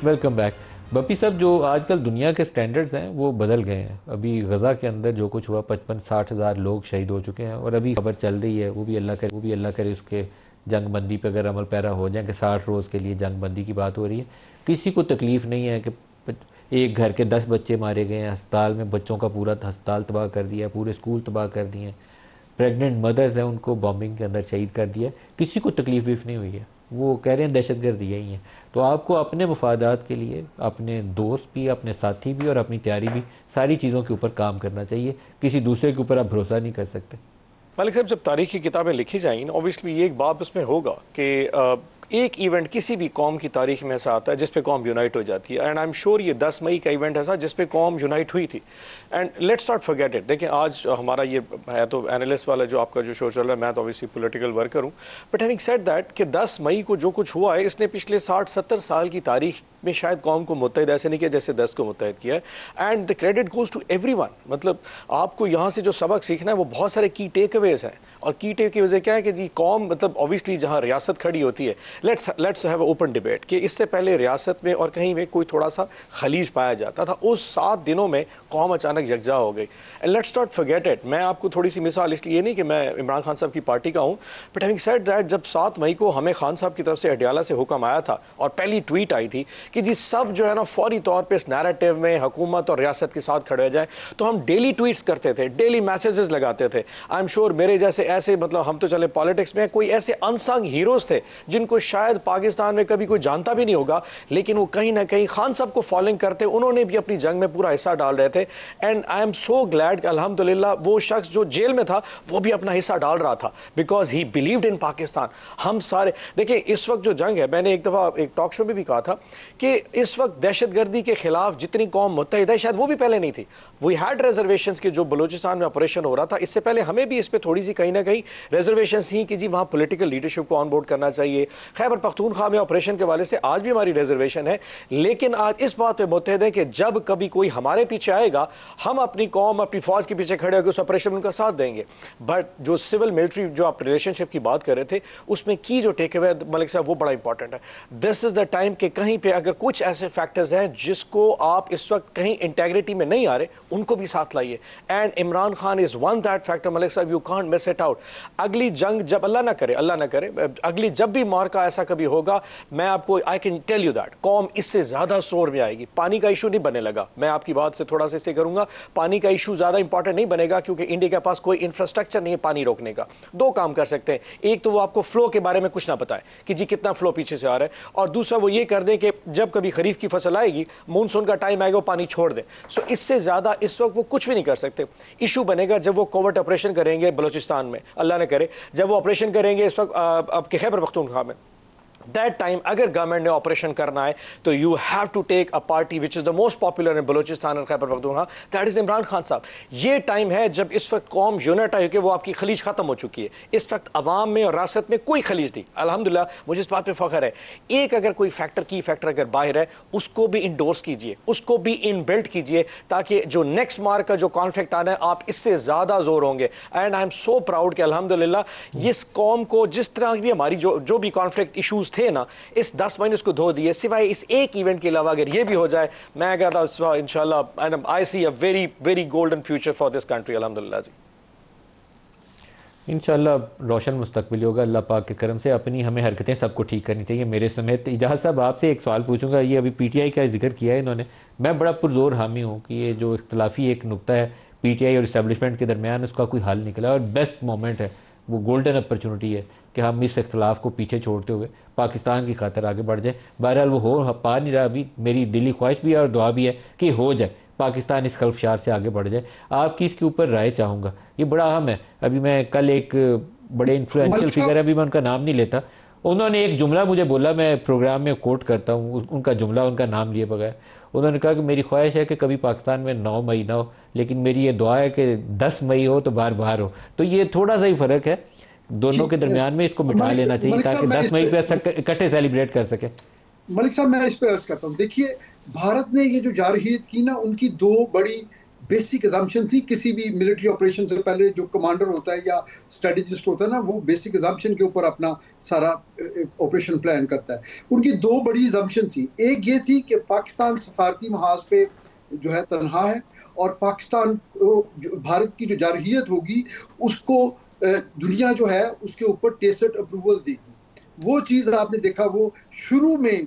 Welcome back. बप्पी साहब, जो आजकल दुनिया के स्टैंडर्ड्स हैं वो बदल गए हैं। अभी गज़ा के अंदर जो कुछ हुआ, 55-60 हज़ार लोग शहीद हो चुके हैं, और अभी खबर चल रही है, वो भी अल्लाह करे उसके जंग बंदी पर अगर अमल पैरा हो जाए कि 60 रोज़ के लिए जंग बंदी की बात हो रही है। किसी को तकलीफ़ नहीं है कि एक घर के 10 बच्चे मारे गए हैं, अस्पताल में बच्चों का पूरा अस्पताल तबाह कर दिया, पूरे स्कूल तबाह कर दिए, प्रेग्नेंट मदर्स हैं उनको बॉम्बिंग के अंदर शहीद कर दिया, किसी को तकलीफ़ नहीं हुई है। वो कह रहे हैं दहशतगर्दी यही है। तो आपको अपने मफादात के लिए अपने दोस्त भी, अपने साथी भी और अपनी तैयारी भी, सारी चीज़ों के ऊपर काम करना चाहिए। किसी दूसरे के ऊपर आप भरोसा नहीं कर सकते। मलिक साहब, जब तारीख की किताबें लिखी जाएंगी, ऑब्वियसली ये एक बात उसमें होगा कि एक इवेंट किसी भी कौम की तारीख में ऐसा आता है जिस पे कौम यूनाइट हो जाती है। एंड आई एम श्योर ये 10 मई का इवेंट ऐसा जिस पे कौम यूनाइट हुई थी। And let's not forget it. देखिए, आज हमारा ये है तो एनालिस्ट वाला जो आपका जो शो चल रहा है, मैं तो ऑब्वियसली पॉलिटिकल वर्कर हूँ, बट हैविंग सेड दैट कि 10 मई को जो कुछ हुआ है, इसने पिछले 60-70 साल की तारीख में शायद कौम को मुत्तहिद ऐसे नहीं किया जैसे 10 को मुत्तहिद किया है। And the credit goes to everyone. मतलब आपको यहाँ से जो सबक सीखना है वो बहुत सारे की टेक अवेज हैं। और की टेक अवेज क्या है कि जी कौम, मतलब ऑब्वियसली जहाँ रियासत खड़ी होती है, लेट्स हैव ओपन डिबेट कि इससे पहले रियासत में और कहीं में कोई थोड़ा सा खलीज पाया जाता था, उस 7 दिनों में कौम अचानक यकजा हो गई। And let's not forget it. मैं आपको थोड़ी सी मिसाल, इसलिए नहीं कि मैं इमरान खान साहब की पार्टी का हूँ, बट हैविंग सेड दैट जब 7 मई को हमें खान साहब की तरफ से अडियाला से हुक्म आया था और पहली ट्वीट आई थी कि जी सब जो है ना फौरी तौर पर इस नैरेटिव में हुकूमत और रियासत के साथ खड़े हो जाए, तो हम डेली ट्वीट्स करते थे, डेली मैसेजेस लगाते थे। आई एम श्योर मेरे जैसे ऐसे, मतलब हम तो चले पॉलिटिक्स में, कोई ऐसे अनसंग हीरोज थे जिनको शायद पाकिस्तान में कभी कोई जानता भी नहीं होगा, लेकिन वो कहीं ना कहीं खान साहब को फॉलोइंग करते, उन्होंने भी अपनी जंग में पूरा हिस्सा डाल रहे थे। And I am so glad कि अल्हम्दुलिल्लाह वो शख्स जो जेल में था वो भी अपना हिस्सा डाल रहा था, because he believed in Pakistan. हम सारे देखिए, इस वक्त जो जंग है, मैंने एक दफ़ा एक टॉक शो में भी कहा था कि इस वक्त दहशतगर्दी के खिलाफ जितनी कौम मुत्तहिद है, शायद वो भी पहले नहीं थी। वी हैड रिजर्वेशंस के जो बलूचिस्तान में ऑपरेशन हो रहा था, इससे पहले हमें भी इस पर थोड़ी सी कहीं ना कहीं रिजर्वेशंस थी कि जी वहाँ पॉलिटिकल लीडरशिप को ऑन बोर्ड करना चाहिए। खैबर पख्तूनख्वा में ऑपरेशन के वाले से आज भी हमारी रिजर्वेशन है, लेकिन आज इस बात पे मुत्तहिद है कि जब कभी कोई हमारे पीछे आएगा, हम अपनी कौम अपनी फौज के पीछे खड़े होकर उस ऑपरेशन में उनका साथ देंगे। बट जो सिविल मिलिट्री जो आप रिलेशनशिप की बात कर रहे थे, उसमें की जो टेक अवे मलिक साहब, वो बड़ा इंपॉर्टेंट है। दिस इज द टाइम कि कहीं पे अगर कुछ ऐसे फैक्टर्स हैं जिसको आप इस वक्त कहीं इंटेग्रिटी में नहीं आ रहे, उनको भी साथ लाइए। And Imran Khan is one that factor Malik साहब, you can't miss it out. अगली जंग जब अल्लाह ना करे अगली जब भी मार्का ऐसा कभी होगा, मैं आपको I can tell you that कौम इससे ज्यादा शोर में आएगी। पानी का इशू नहीं बनने लगा, मैं आपकी बात से थोड़ा सा इससे करूंगा, पानी का इशू ज्यादा इंपॉर्टेंट नहीं बनेगा, क्योंकि इंडिया के पास कोई इंफ्रास्ट्रक्चर नहीं है पानी रोकने का। दो काम कर सकते हैं, एक तो वो आपको फ्लो के बारे में कुछ ना बताए कि जी कितना फ्लो पीछे से आ रहा है, और दूसरा वो ये कर दें कि जब कभी खरीफ की फसल आएगी, मानसून का टाइम आएगा, वो पानी छोड़ दें। सो इससे ज्यादा इस वक्त वो कुछ भी नहीं कर सकते। इशू बनेगा जब वो कोवर्ट ऑपरेशन करेंगे बलूचिस्तान में, अल्लाह ने करे जब वो ऑपरेशन करेंगे इस वक्त आपके खैबर पख्तूनख्वा में, दैट टाइम अगर गवर्नमेंट ने ऑपरेशन करना है तो you have to take a party which is the most popular in Balochistan और खैबर पख्तूनख्वा, दैट इज इमरान खान साहब। ये टाइम है जब इस वक्त कौम यूनिट है, कि वो आपकी खलीज खत्म हो चुकी है। इस वक्त अवाम में और रासत में कोई खलीज नहीं, अल्हम्दुलिल्लाह, मुझे इस बात पे फख्र है। एक अगर कोई फैक्टर की फैक्टर अगर बाहर है, उसको भी इंडोर्स कीजिए, उसको भी इन बिल्ट कीजिए, ताकि जो नेक्स्ट मार का जो कॉन्फ्लिक्ट आना है, आप इससे ज्यादा जोर होंगे। And I am so proud कि अल्हम्दुलिल्लाह इस कौम को जिस तरह भी हमारी जो भी कॉन्फ्लिक्ट इशूज थे ना, इस 10 महीने उसको धो दिए, सिवाय इस एक इवेंट के अलावा अगर ये भी हो जाए, मैं कहता हूं इंशाल्लाह I see a very very golden future for this country. अल्हम्दुलिल्लाह जी, इंशाल्लाह रोशन मुस्तकबिल होगा अल्लाह पाक के करम से। अपनी हमें हरकतें सबको ठीक करनी चाहिए, मेरे समेत। इजाज़ साहब, आपसे एक सवाल पूछूंगा, ये अभी पीटीआई का जिक्र किया है इन्होंने, मैं बड़ा पुरजोर हामी हूँ कि ये जो इख्तलाफी एक नुक्ता है पीटीआई और इस्टेब्लिशमेंट के दरमियान, उसका कोई हल निकला, और बेस्ट मोमेंट है, वो गोल्डन अपॉर्चुनिटी है कि हम इस इख्तलाफ को पीछे छोड़ते हुए पाकिस्तान की खातिर आगे बढ़ जाए। बहरहाल वो हो पा नहीं रहा अभी, मेरी दिली ख्वाहिश भी है और दुआ भी है कि हो जाए, पाकिस्तान इस खल्फशार से आगे बढ़ जाए। आपकी इसके ऊपर राय चाहूँगा, ये बड़ा अहम है। अभी मैं कल एक बड़े इन्फ्लुएंशियल फिगर है, अभी मैं उनका नाम नहीं लेता, उन्होंने एक जुमला मुझे बोला, मैं प्रोग्राम में कोट करता हूँ उनका जुमला, उनका नाम लिए बगैर। उन्होंने कहा कि मेरी ख्वाहिश है कि कभी पाकिस्तान में 9 मई ना हो, लेकिन मेरी ये दुआ है कि 10 मई हो तो बार बार हो। तो ये थोड़ा सा ही फ़र्क है दोनों के दरमियान में, इसको मिटा लेना चाहिए ताकि 10 मई पे इकट्ठे सेलिब्रेट कर सके। मलिक साहब, मैं इस पे अर्ज करता हूँ, देखिए भारत ने ये जो जारहियत की ना, उनकी दो बड़ी बेसिक एजम्पशन थी। किसी भी मिलिट्री ऑपरेशन से पहले जो कमांडर होता है या स्ट्रेटेजिस्ट होता है ना, वो बेसिक एजम्पशन के ऊपर अपना सारा ऑपरेशन प्लान करता है। उनकी दो बड़ी एजम्पशन थी, एक ये थी कि पाकिस्तान सफारती महाज पे जो है तनहा है, और पाकिस्तान भारत की जो जारहियत होगी उसको दुनिया जो है उसके ऊपर टेसिट अप्रूवल देगी। वो चीज़ आपने देखा, वो शुरू में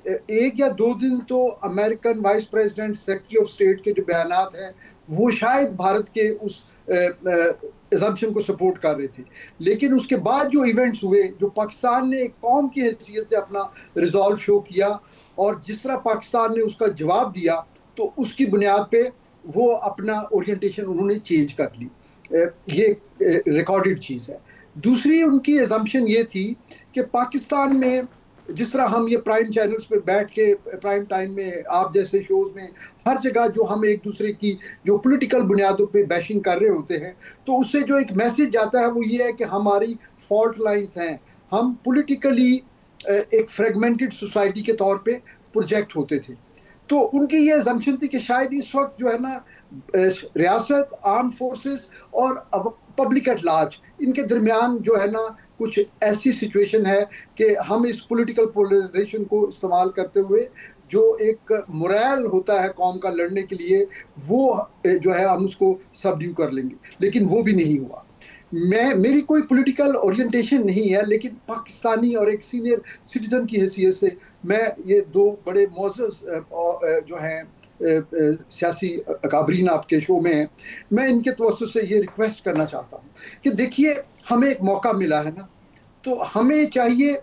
1 या 2 दिन तो American vice president, secretary of state के जो बयानात हैं, वो शायद भारत के उस एजम्पशन को सपोर्ट कर रहे थे। लेकिन उसके बाद जो इवेंट्स हुए, जो पाकिस्तान ने एक कौम की हैसियत से अपना रिजॉल्व शो किया, और जिस तरह पाकिस्तान ने उसका जवाब दिया, तो उसकी बुनियाद पे वो अपना ओरिएंटेशन उन्होंने चेंज कर ली। ये रिकॉर्डेड चीज़ है। दूसरी उनकी एजम्पशन ये थी कि पाकिस्तान में जिस तरह हम ये प्राइम चैनल्स पे बैठ के प्राइम टाइम में, आप जैसे शोज में, हर जगह जो हम एक दूसरे की जो पॉलिटिकल बुनियादों पे बैशिंग कर रहे होते हैं, तो उससे जो एक मैसेज जाता है वो ये है कि हमारी फॉल्ट लाइंस हैं, हम पॉलिटिकली एक फ्रेगमेंटेड सोसाइटी के तौर पे प्रोजेक्ट होते थे। तो उनकी ये एजम्पशन थी कि शायद इस वक्त जो है ना, रियासत, आर्म फोर्सेस और पब्लिक एट लार्ज, इनके दरमियान जो है ना कुछ ऐसी सिचुएशन है कि हम इस पॉलिटिकल पोलराइजेशन को इस्तेमाल करते हुए जो एक मोरल होता है कौम का लड़ने के लिए, वो जो है हम उसको सबड्यू कर लेंगे। लेकिन वो भी नहीं हुआ। मेरी कोई पॉलिटिकल ओरिएंटेशन नहीं है, लेकिन पाकिस्तानी और एक सीनियर सिटीजन की हैसियत से मैं ये दो बड़े मोअज़्ज़ज़ जो हैं सियासी अकाबरीन आपके शो में हैं, मैं इनके तवज्जुह से ये रिक्वेस्ट करना चाहता हूँ कि देखिए, हमें एक मौका मिला है ना, तो हमें चाहिए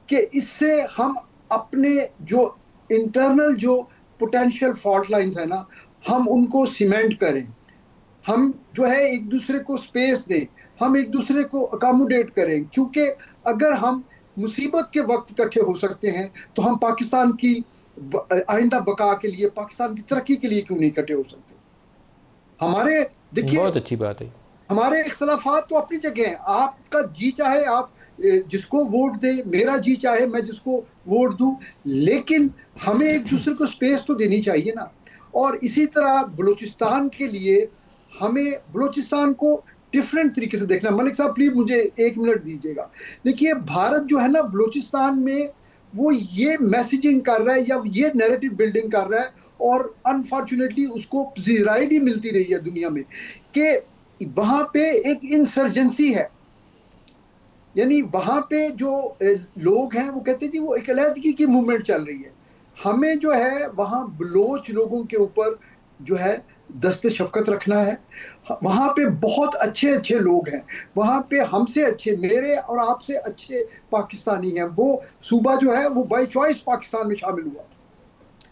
कि इससे हम अपने जो इंटरनल जो पोटेंशियल फॉल्ट लाइंस है ना, हम उनको सीमेंट करें, हम जो है एक दूसरे को स्पेस दें, हम एक दूसरे को अकोमोडेट करें, क्योंकि अगर हम मुसीबत के वक्त इकट्ठे हो सकते हैं तो हम पाकिस्तान की आइंदा बका के लिए, पाकिस्तान की तरक्की के लिए क्यों नहीं इकट्ठे हो सकते? हमारे देखिए, बहुत अच्छी बात है, हमारे इख्तलाफात तो अपनी जगह हैं। आपका जी चाहे आप जिसको वोट दे, मेरा जी चाहे मैं जिसको वोट दूं, लेकिन हमें एक दूसरे को स्पेस तो देनी चाहिए ना। और इसी तरह बलूचिस्तान के लिए हमें बलूचिस्तान को डिफरेंट तरीके से देखना। मलिक साहब प्लीज मुझे 1 मिनट दीजिएगा। देखिए, भारत जो है ना बलूचिस्तान में वो ये मैसेजिंग कर रहा है या ये नैरेटिव बिल्डिंग कर रहा है, और अनफॉर्चुनेटली उसको पजीराई भी मिलती रही है दुनिया में कि वहां पे एक इंसर्जेंसी है, यानी वहां पे जो लोग हैं वो कहते हैं जी वो एक अलहदगी की मूवमेंट चल रही है। हमें जो है वहां बलोच लोगों के ऊपर जो है दस्ते शफकत रखना है। वहां पे बहुत अच्छे अच्छे लोग हैं, वहां पे हमसे अच्छे, मेरे और आपसे अच्छे पाकिस्तानी हैं। वो सूबा जो है वो बाय चॉइस पाकिस्तान में शामिल हुआ,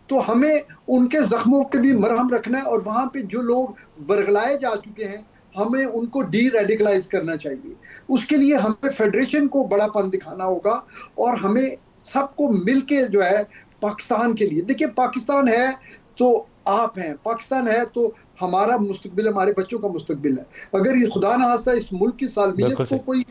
तो हमें उनके जख्मों के भी मरहम रखना है। और वहां पे जो लोग वर्गलाए जा चुके हैं हमें उनको डी रेडिकलाइज करना चाहिए। उसके लिए हमें फेडरेशन को बड़ापन दिखाना होगा और हमें सबको मिलके जो है पाकिस्तान के लिए, देखिए पाकिस्तान है तो आप हैं, पाकिस्तान है तो हमारा मुस्तकबिल, हमारे बच्चों का मुस्तकबिल है। अगर ये खुदा ना खास्ता इस मुल्क की सालमियत को कोई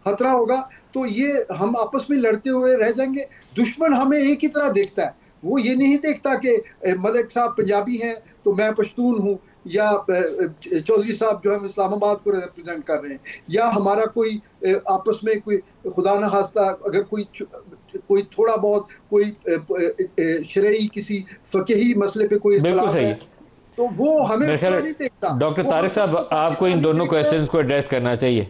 खतरा होगा तो ये हम आपस में लड़ते हुए रह जाएंगे। दुश्मन हमें एक ही तरह देखता है, वो ये नहीं देखता कि मलिक साहब पंजाबी हैं तो मैं पश्तून हूँ, या चौधरी साहब जो है इस्लामाबाद को रिप्रेजेंट कर रहे हैं, या हमारा कोई आपस में कोई खुदा न खास्ता अगर कोई थोड़ा बहुत कोई शरई किसी फकीही मसले पे कोई इख्तिलाफ है तो वो हमें नहीं देखता। डॉक्टर तारिक साहब, आपको इन दोनों क्वेश्चंस को एड्रेस करना चाहिए,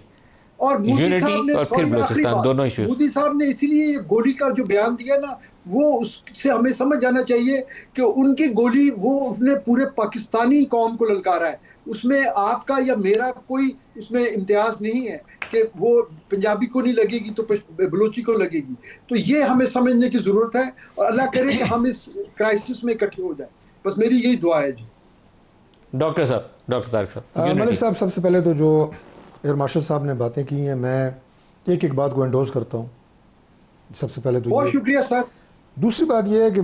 और मोदी साहब ने, और फिर बलूचिस्तान, दोनों इश्यूज। मोदी साहब ने इसीलिए गोली का जो बयान दिया ना, वो उससे हमें समझ जाना चाहिए कि उनकी गोली वो उसने पूरे पाकिस्तानी कौम को ललकारा है। उसमें आपका या मेरा कोई उसमें इम्तियाज नहीं है कि वो पंजाबी को नहीं लगेगी तो बलूची को लगेगी। तो ये हमें समझने की जरूरत है और अल्लाह करे कि हम इस क्राइसिस में इकट्ठे हो जाए। बस मेरी यही दुआ है जी। डॉक्टर साहब, डॉक्टर तारिक साहब। मलिक साहब, सबसे पहले तो जो एयर मार्शल साहब ने बातें की हैं, मैं एक एक बात को एंडोर्स करता हूँ। सबसे पहले तो बहुत शुक्रिया सर। दूसरी बात यह है कि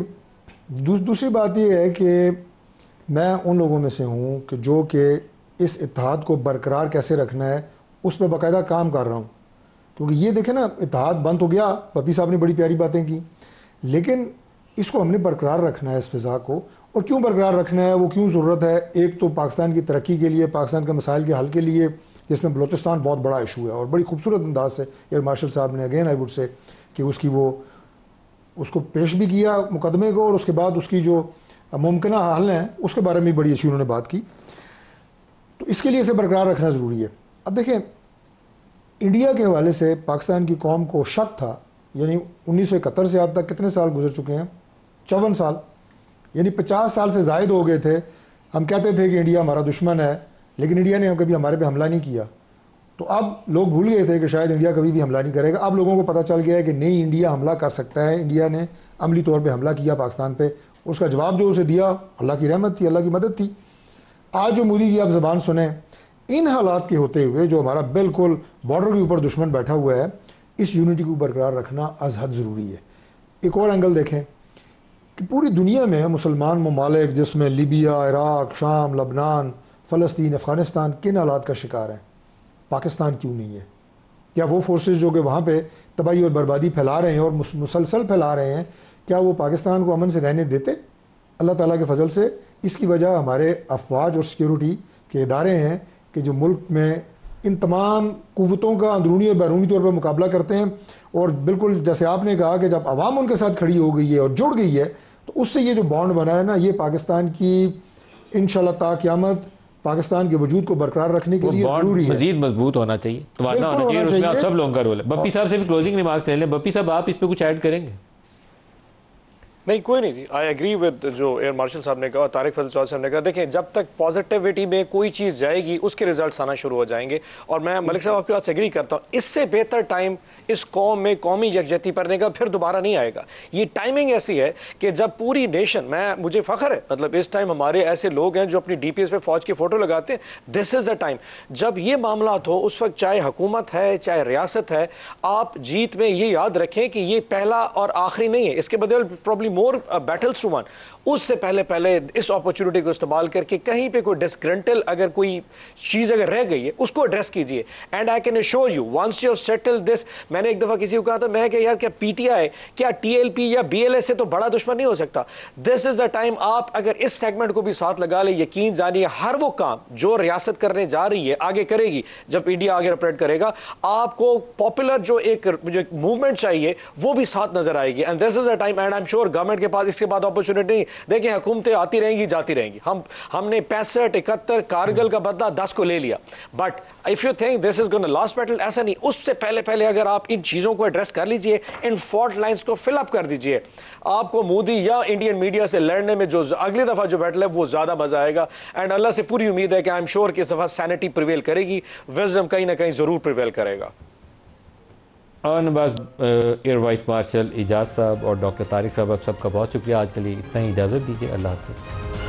दूसरी बात यह है कि मैं उन लोगों में से हूँ कि जो कि इस इत्तेहाद को बरकरार कैसे रखना है उस पर बाकायदा काम कर रहा हूँ। क्योंकि ये देखें ना, इत्तेहाद बंद हो गया, पपी साहब ने बड़ी प्यारी बातें की, लेकिन इसको हमने बरकरार रखना है, इस फ़िज़ा को। और क्यों बरकरार रखना है, वो क्यों ज़रूरत है? एक तो पाकिस्तान की तरक्की के लिए, पाकिस्तान के मसाइल के हल के लिए, जिसमें बलूचिस्तान बहुत बड़ा इशू है। और बड़ी खूबसूरत अंदाज से एयर मार्शल साहब ने अगेन आई वुड से कि उसको पेश भी किया मुकदमे को, और उसके बाद उसकी जो मुमकिन हल हैं उसके बारे में बड़ी अच्छी उन्होंने बात की। तो इसके लिए इसे बरकरार रखना ज़रूरी है। अब देखें, इंडिया के हवाले से पाकिस्तान की कौम को शक था, यानी 1971 से आज तक कितने साल गुजर चुके हैं? 54 साल, यानी 50 साल से ज़ायद हो गए थे। हम कहते थे कि इंडिया हमारा दुश्मन है, लेकिन इंडिया ने कभी हमारे पे हमला नहीं किया। तो अब लोग भूल गए थे कि शायद इंडिया कभी भी हमला नहीं करेगा। अब लोगों को पता चल गया है कि नहीं, इंडिया हमला कर सकता है। इंडिया ने अमली तौर पे हमला किया पाकिस्तान पे, उसका जवाब जो उसे दिया अल्लाह की रहमत थी, अल्लाह की मदद थी। आज जो मोदी की आप ज़बान सुने, इन हालात के होते हुए जो हमारा बिल्कुल बॉर्डर के ऊपर दुश्मन बैठा हुआ है, इस यूनिटी को बरकरार रखना अज़ हद ज़रूरी है। एक और एंगल देखें कि पूरी दुनिया में मुसलमान ममालिक, जिसमें लीबिया, इराक़, शाम, लबनान, फ़लस्तीन, अफ़गानिस्तान, किन हालात का शिकार हैं? पाकिस्तान क्यों नहीं है? क्या वो फोर्सेस जो कि वहाँ पे तबाही और बर्बादी फैला रहे हैं और मुसलसल फैला रहे हैं, क्या वो पाकिस्तान को अमन से रहने देते? अल्लाह ताला के फजल से इसकी वजह हमारे अफवाज और सिक्योरिटी के इदारे हैं कि जो मुल्क में इन तमाम कुव्वतों का अंदरूनी और बैरूनी तौर पर मुकाबला करते हैं। और बिल्कुल जैसे आपने कहा कि जब आवाम उनके साथ खड़ी हो गई है और जुड़ गई है, तो उससे ये जो बॉन्ड बना है ना, ये पाकिस्तान की इंशाअल्लाह ता क़यामत पाकिस्तान के वजूद को बरकरार रखने के लिए जरूरी है, मजीद मजबूत होना चाहिए, तवाना होना चाहिए, उसमें आप सब लोगों का रोल है। बप्पी साहब से भी क्लोजिंग रिमार्क्स ले लें। बप्पी साहब, आप इस पे कुछ ऐड करेंगे? नहीं, कोई नहीं जी, आई एग्री विद जो एयर मार्शल साहब ने कहा और तारिक फजल चौधरी साहब ने कहा। देखें, जब तक पॉजिटिविटी में कोई चीज़ जाएगी उसके रिजल्ट्स आना शुरू हो जाएंगे। और मैं मलिक साहब आपकी बात से एग्री करता हूँ, इससे बेहतर टाइम इस कौम में कौमी यकजहती करने का फिर दोबारा नहीं आएगा। ये टाइमिंग ऐसी है कि जब पूरी नेशन, मुझे फ़ख्र है, मतलब इस टाइम हमारे ऐसे लोग हैं जो अपनी DPS पे फौज की फ़ोटो लगाते हैं। दिस इज़ द टाइम जब ये मामला हो, उस वक्त चाहे हुकूमत है चाहे रियासत है, आप जीत में ये याद रखें कि ये पहला और आखिरी नहीं है, इसके बदले probably more battles to one. उससे पहले इस अपॉर्चुनिटी को इस्तेमाल करके कहीं पे कोई डिस्ग्रंटल अगर कोई चीज़ अगर रह गई है उसको एड्रेस कीजिए। And I can assure you once you settle this, मैंने एक दफ़ा किसी को कहा था, मैं कि यार क्या PTI क्या TLP या BLS से तो बड़ा दुश्मन नहीं हो सकता। दिस इज़ द टाइम, आप अगर इस सेगमेंट को भी साथ लगा ले, यकीन जानिए हर वो काम जो रियासत करने जा रही है आगे करेगी, जब इंडिया आगे ऑपरेट करेगा, आपको पॉपुलर जो एक मूवमेंट चाहिए वो भी साथ नजर आएगी। And this is the time, and I am sure government के पास इसके बाद अपॉर्चुनिटी नहीं। देखिए, हुकूमतें आती रहेंगी जाती रहेंगी, हमने 65 71 कारगिल का बदला 10 को ले लिया, but if you think this is gonna last battle, ऐसा नहीं। उससे पहले अगर आप इन चीजों को एड्रेस कर लीजिए, इन फॉल्ट लाइंस को फिल अप कर दीजिए, आपको मोदी या इंडियन मीडिया से लड़ने में जो अगली दफा जो बैटल है वो ज्यादा मजा आएगा। एंड अल्लाह से पूरी उम्मीद है कि आई एम श्योर कि इस दफा सैनिटी प्रिवेल करेगी, विजडम कहीं ना कहीं जरूर प्रिवेल करेगा। और Nawaz air vice marshal Ejaz sahab और डॉक्टर तारिक साहब, आप सबका बहुत शुक्रिया। आज के लिए इतना ही इजाज़त दीजिए। अल्लाह हाफ़िज़।